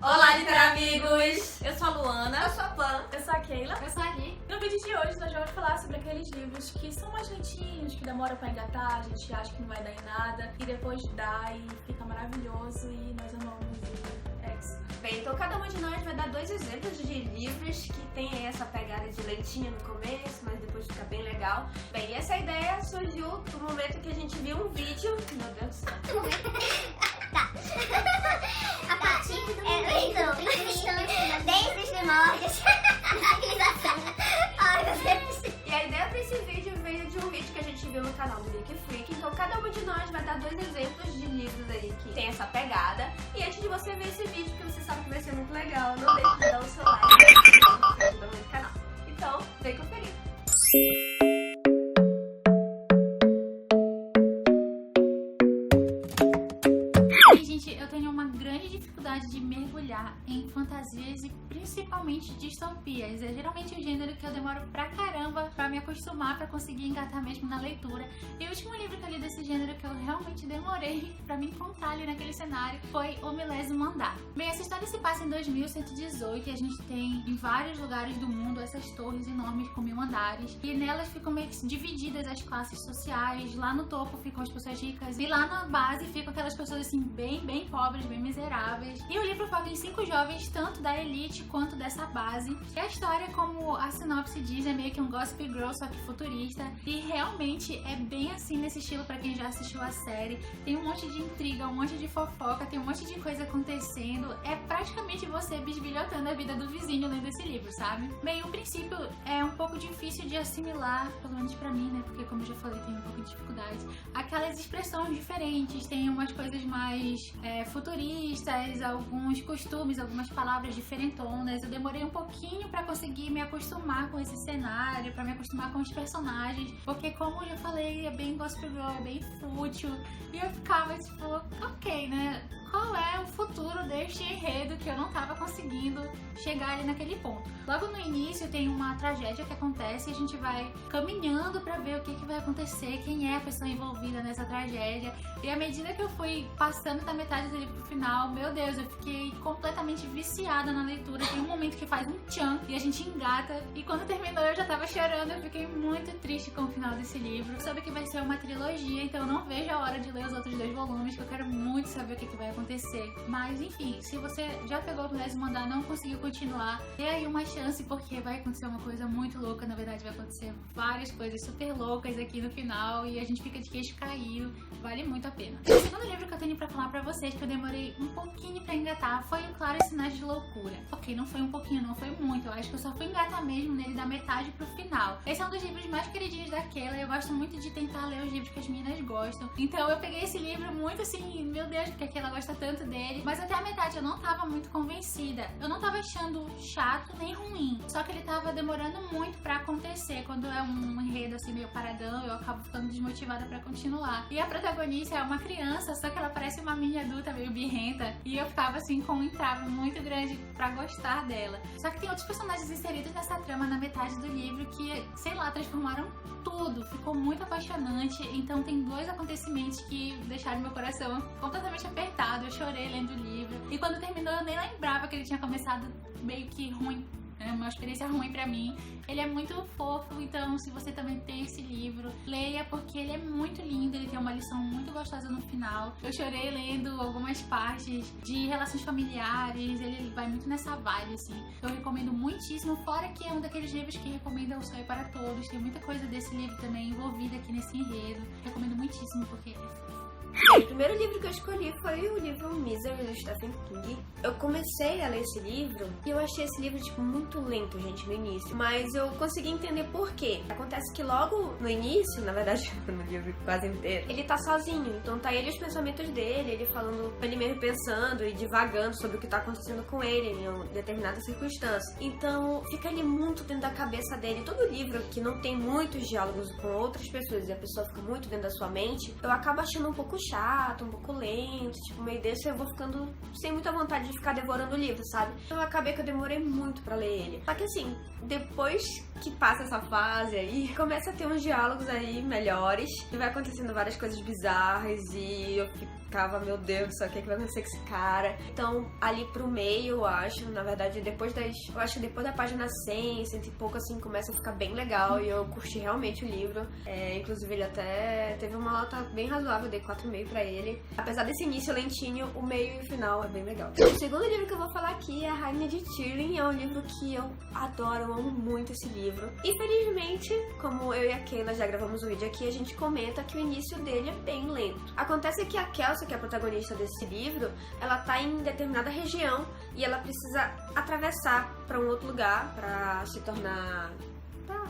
Olá, literamigos! Eu sou a Luana. Eu sou a Pan. Eu sou a Keila. Eu sou a Gui. No vídeo de hoje nós vamos falar sobre aqueles livros que são mais lentinhos, que demoram pra engatar, a gente acha que não vai dar em nada e depois dá e fica maravilhoso e nós amamos e é isso. Bem, então cada uma de nós vai dar dois exemplos de livros que tem aí essa pegada de lentinha no começo, mas depois fica bem legal. Bem, essa ideia surgiu no momento que a gente viu um vídeo... Meu Deus do céu. Tá. A partir do momento desde os primórdios da civilização. Ai, meu Deus. E a ideia pra esse vídeo veio de um vídeo que a gente viu no canal do Geek Freak. Então cada uma de nós vai dar dois exemplos de livros aí que tem essa pegada. E antes de você ver esse vídeo, que você sabe que vai ser muito legal, não deixe de dar o seu like, ajuda muito o canal. Então, vem conferir. Eu tenho uma grande dificuldade de mergulhar em fantasias e principalmente distopias. É geralmente o gênero que eu demoro pra caramba pra me acostumar, pra conseguir engatar mesmo na leitura. E o último livro que eu li desse gênero que eu realmente demorei pra me encontrar ali naquele cenário foi O Milésimo Andar. Bem, essa história se passa em 2118 e a gente tem em vários lugares do mundo essas torres enormes com 1000 andares e nelas ficam meio que divididas as classes sociais. Lá no topo ficam as pessoas ricas e lá na base ficam aquelas pessoas assim bem pobres, bem miseráveis. E o livro foca em 5 jovens, tanto da elite quanto dessa base. E a história, como a sinopse diz, é meio que um Gossip Girl, só que futurista. E realmente é bem assim nesse estilo pra quem já assistiu a série. Tem um monte de intriga, um monte de fofoca, tem um monte de coisa acontecendo. É praticamente você bisbilhotando a vida do vizinho lendo esse livro, sabe? Bem, o princípio é um pouco difícil de assimilar, pelo menos pra mim, né? Porque como eu já falei, tem um pouco de dificuldade. Aquelas expressões diferentes, tem umas coisas mais futuristas, alguns costumes, algumas palavras diferentonas. Eu demorei um pouquinho pra conseguir me acostumar com esse cenário, pra me acostumar com os personagens, porque como eu já falei, é bem Gossip Girl, é bem fútil, e eu ficava tipo, ok, né? Qual é o futuro deste enredo que eu não tava conseguindo chegar ali naquele ponto? Logo no início tem uma tragédia que acontece e a gente vai caminhando pra ver o que vai acontecer, quem é a pessoa envolvida nessa tragédia. E à medida que eu fui passando da metade do livro pro final, meu Deus, eu fiquei completamente viciada na leitura. Tem um momento que faz um tchan e a gente engata. E quando terminou eu já tava chorando, eu fiquei muito triste com o final desse livro. Eu soube que vai ser uma trilogia, então eu não vejo a hora de ler os outros 2 volumes, que eu quero muito saber o que vai acontecer. Mas enfim, se você já pegou o Milésimo Andar e não conseguiu continuar, dê aí uma chance, porque vai acontecer uma coisa muito louca. Na verdade vai acontecer várias coisas super loucas aqui no final e a gente fica de queixo caído. Vale muito a pena. O segundo livro que eu tenho pra falar pra vocês, que eu demorei um pouquinho pra engatar, foi o Claros Sinais de Loucura. Ok, não foi um pouquinho, não foi muito. Eu acho que eu só fui engatar mesmo nele da metade pro final. Esse é um dos livros mais queridinhos da Keila. Eu gosto muito de tentar ler os livros que as meninas gostam. Então eu peguei esse livro muito assim, meu Deus, porque a Keila gosta tanto dele. Mas até a metade eu não tava muito convencida. Eu não tava achando chato nem ruim. Só que ele tava demorando muito pra acontecer. Quando é um enredo assim meio paradão, eu acabo ficando desmotivada pra continuar. E a protagonista é uma criança, só que ela parece uma mini adulta meio birrenta. E eu ficava assim com um entrave muito grande pra gostar dela. Só que tem outros personagens inseridos nessa trama na metade do livro que, sei lá, transformaram tudo. Ficou muito apaixonante. Então tem 2 acontecimentos que deixaram meu coração completamente apertado. Eu chorei lendo o livro. E quando terminou eu nem lembrava que ele tinha começado meio que ruim. É uma experiência ruim pra mim. Ele é muito fofo, então se você também tem esse livro, leia, porque ele é muito lindo, ele tem uma lição muito gostosa no final. Eu chorei lendo algumas partes de relações familiares, ele vai muito nessa vibe, assim. Eu recomendo muitíssimo, fora que é um daqueles livros que recomenda O Sonho para Todos. Tem muita coisa desse livro também envolvida aqui nesse enredo. Recomendo muitíssimo, porque é fofo. O primeiro livro que eu escolhi foi o livro Misery, do Stephen King. Eu comecei a ler esse livro e eu achei esse livro, tipo, muito lento, gente, no início. Mas eu consegui entender por quê. Acontece que logo no início, na verdade, no livro quase inteiro, ele tá sozinho. Então tá ele e os pensamentos dele, ele falando, ele mesmo pensando e divagando sobre o que tá acontecendo com ele em determinada circunstância. Então fica ali muito dentro da cabeça dele. Todo livro que não tem muitos diálogos com outras pessoas e a pessoa fica muito dentro da sua mente, eu acabo achando um pouco chato, um pouco lento, tipo, meio desse eu vou ficando sem muita vontade de ficar devorando o livro, sabe? Então eu acabei que eu demorei muito pra ler ele. Só que assim, depois que passa essa fase aí, começa a ter uns diálogos aí melhores e vai acontecendo várias coisas bizarras e eu fico ficava, meu Deus do céu, o que vai acontecer com esse cara? Então, ali pro meio, eu acho, na verdade, depois da página 100, 100 e pouco, assim, começa a ficar bem legal e eu curti realmente o livro. Inclusive, ele até teve uma nota bem razoável, eu dei 4,5 pra ele. Apesar desse início lentinho, o meio e o final é bem legal. O segundo livro que eu vou falar aqui é A Rainha de Tirling, é um livro que eu adoro, eu amo muito esse livro. Infelizmente, como eu e a Keila já gravamos um vídeo aqui, a gente comenta que o início dele é bem lento. Acontece que a Kelsey, que é a protagonista desse livro, ela tá em determinada região e ela precisa atravessar pra um outro lugar pra se tornar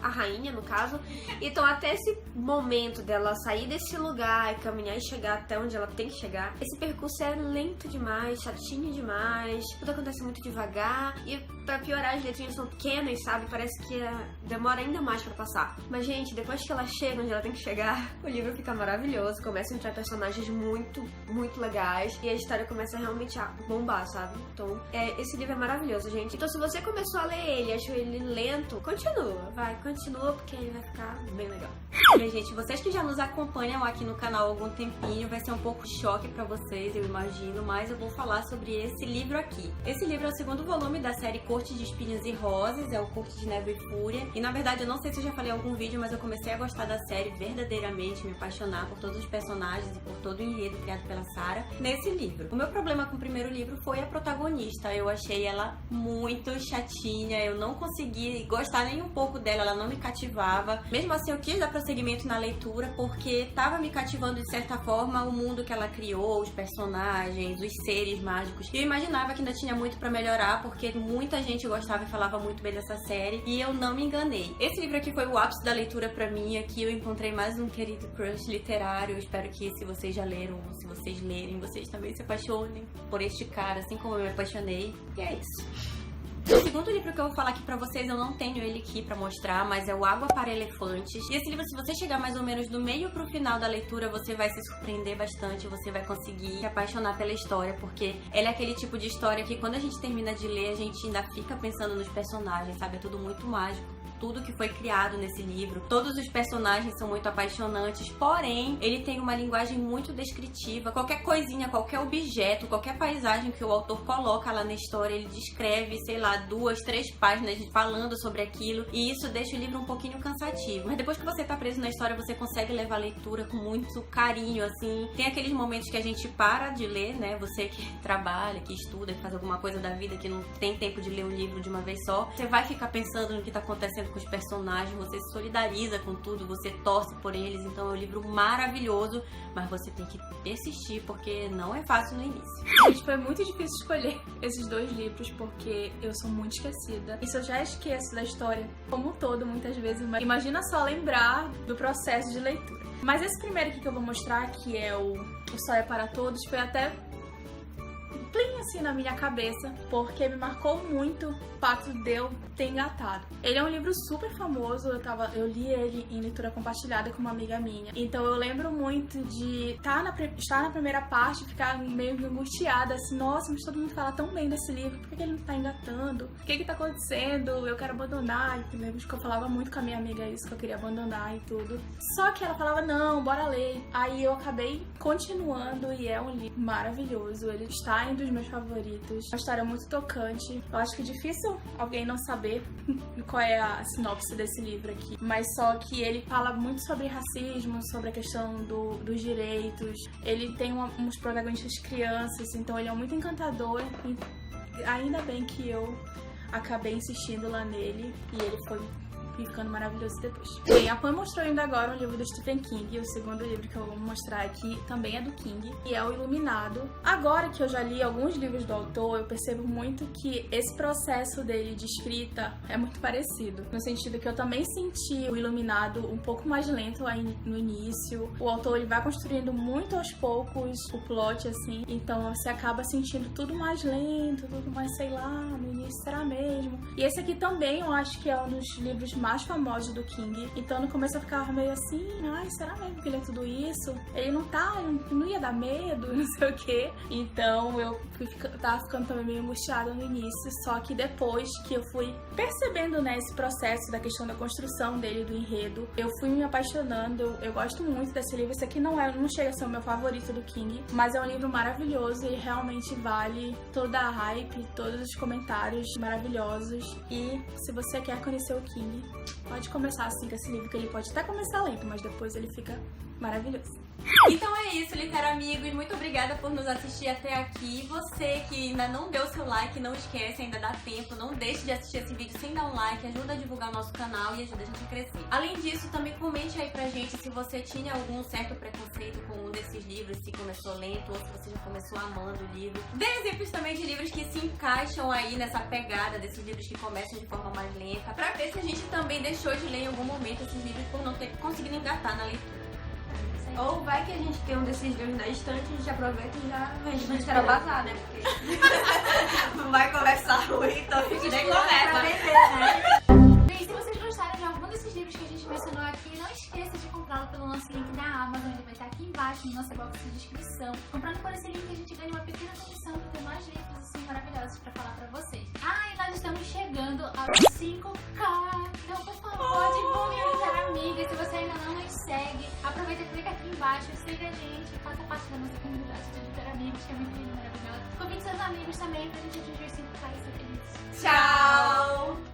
a rainha, no caso. Então, até esse momento dela sair desse lugar e caminhar e chegar até onde ela tem que chegar, esse percurso é lento demais, chatinho demais, tudo acontece muito devagar e, pra piorar, as letrinhas são pequenas, sabe? Parece que demora ainda mais pra passar. Mas, gente, depois que ela chega onde ela tem que chegar, o livro fica maravilhoso, começa a entrar personagens muito, muito legais e a história começa realmente a bombar, sabe? Então, esse livro é maravilhoso, gente. Então, se você começou a ler ele e achou ele lento, continua, porque ele vai ficar bem legal. Bem, gente, vocês que já nos acompanham aqui no canal há algum tempinho, vai ser um pouco choque pra vocês, eu imagino, mas eu vou falar sobre esse livro aqui. Esse livro é o segundo volume da série Corte de Espinhos e Rosas, é o Corte de Neve e Fúria. E, na verdade, eu não sei se eu já falei em algum vídeo, mas eu comecei a gostar da série verdadeiramente, me apaixonar por todos os personagens e por todo o enredo criado pela Sarah nesse livro. O meu problema com o primeiro livro foi a protagonista. Eu achei ela muito chatinha, eu não consegui gostar nem um pouco dela, ela não me cativava. Mesmo assim, eu quis dar prosseguimento na leitura porque tava me cativando de certa forma o mundo que ela criou, os personagens, os seres mágicos. E eu imaginava que ainda tinha muito pra melhorar porque muita gente gostava e falava muito bem dessa série e eu não me enganei. Esse livro aqui foi o ápice da leitura pra mim. Aqui eu encontrei mais um querido crush literário. Eu espero que, se vocês já leram ou se vocês lerem, vocês também se apaixonem por este cara, assim como eu me apaixonei. E é isso. O segundo livro que eu vou falar aqui pra vocês, eu não tenho ele aqui pra mostrar, mas é o Água para Elefantes. E esse livro, se você chegar mais ou menos do meio pro final da leitura, você vai se surpreender bastante, você vai conseguir se apaixonar pela história, porque ela é aquele tipo de história que quando a gente termina de ler, a gente ainda fica pensando nos personagens, sabe? É tudo muito mágico. Tudo que foi criado nesse livro. Todos os personagens são muito apaixonantes, porém, ele tem uma linguagem muito descritiva. Qualquer coisinha, qualquer objeto, qualquer paisagem que o autor coloca lá na história, ele descreve, sei lá, 2, 3 páginas falando sobre aquilo, e isso deixa o livro um pouquinho cansativo. Mas depois que você tá preso na história, você consegue levar a leitura com muito carinho, assim. Tem aqueles momentos que a gente para de ler, né? Você que trabalha, que estuda, que faz alguma coisa da vida, que não tem tempo de ler um livro de uma vez só, você vai ficar pensando no que tá acontecendo com os personagens, você se solidariza com tudo, você torce por eles. Então é um livro maravilhoso, mas você tem que persistir porque não é fácil no início. Gente, foi muito difícil escolher esses dois livros porque eu sou muito esquecida. E se eu já esqueço da história como um todo, muitas vezes, imagina só lembrar do processo de leitura. Mas esse primeiro aqui que eu vou mostrar, que é o Sol é para Todos, foi até plim assim na minha cabeça, porque me marcou muito o fato de eu ter engatado. Ele é um livro super famoso, eu li ele em leitura compartilhada com uma amiga minha. Então eu lembro muito de estar na primeira parte e ficar meio angustiada, assim, nossa, mas todo mundo fala tão bem desse livro, por que ele não tá engatando? O que tá acontecendo? Eu quero abandonar. Eu lembro que eu falava muito com a minha amiga isso, que eu queria abandonar e tudo. Só que ela falava, não, bora ler. Aí eu acabei continuando e é um livro maravilhoso. Ele está entre os meus favoritos. Uma história muito tocante. Eu acho que é difícil alguém não saber qual é a sinopse desse livro aqui. Mas só que ele fala muito sobre racismo, sobre a questão dos direitos. Ele tem uns protagonistas crianças, então ele é muito encantador. E ainda bem que eu acabei insistindo lá nele e ele foi ficando maravilhoso depois. Bem, a Pan mostrou ainda agora um livro do Stephen King, o segundo livro que eu vou mostrar aqui também é do King, e é o Iluminado. Agora que eu já li alguns livros do autor, eu percebo muito que esse processo dele de escrita é muito parecido, no sentido que eu também senti o Iluminado um pouco mais lento aí no início. O autor, ele vai construindo muito aos poucos o plot, assim, então você acaba sentindo tudo mais lento, tudo mais, sei lá, no início será mesmo. E esse aqui também eu acho que é um dos livros mais famosos do King. Então no começo eu ficava meio assim, ai, será mesmo que ele é tudo isso? Ele não ia dar medo, não sei o quê. Então eu tava ficando também meio angustiada no início, só que depois que eu fui percebendo, né, esse processo da questão da construção dele, do enredo, eu fui me apaixonando. Eu gosto muito desse livro. Esse aqui não chega a ser o meu favorito do King, mas é um livro maravilhoso e realmente vale toda a hype, todos os comentários maravilhosos. E se você quer conhecer o King, pode começar assim com esse livro, que ele pode até começar lento, mas depois ele fica maravilhoso. Então é isso, Litera Amigos. Muito obrigada por nos assistir até aqui. Você que ainda não deu seu like, não esquece, ainda dá tempo. Não deixe de assistir esse vídeo sem dar um like. Ajuda a divulgar o nosso canal e ajuda a gente a crescer. Além disso, também comente aí pra gente se você tinha algum certo preconceito com um desses livros, se começou lento ou se você já começou amando o livro. Dê exemplos também de livros que se encaixam aí nessa pegada desses livros que começam de forma mais lenta, pra ver se a gente também deixou de ler em algum momento esses livros por não ter conseguido engatar na leitura. Ou vai que a gente tem um desses livros na estante, a gente aproveita e já vende antes que era vazar, né? Porque Não vai conversar ruim, então a gente nem pra começa. vender, né? Bem, se vocês gostaram de algum desses livros que a gente mencionou aqui, não esqueça de comprá-lo pelo nosso link da Amazon. Ele vai estar aqui embaixo no nosso box de descrição. Comprando por esse link, a gente ganha uma pequena comissão para ter mais livros assim maravilhosos para falar para vocês. Ah, e nós estamos chegando aos 5K. Então, por favor, divulgue o Litera Amiga. Se você ainda não nos segue, aproveita e clica aqui embaixo, siga a gente, faça parte da nossa comunidade de Litera Amigos, que é muito lindo, maravilhosa. Convide seus amigos também pra gente atingir os 5K e ser feliz. Tchau!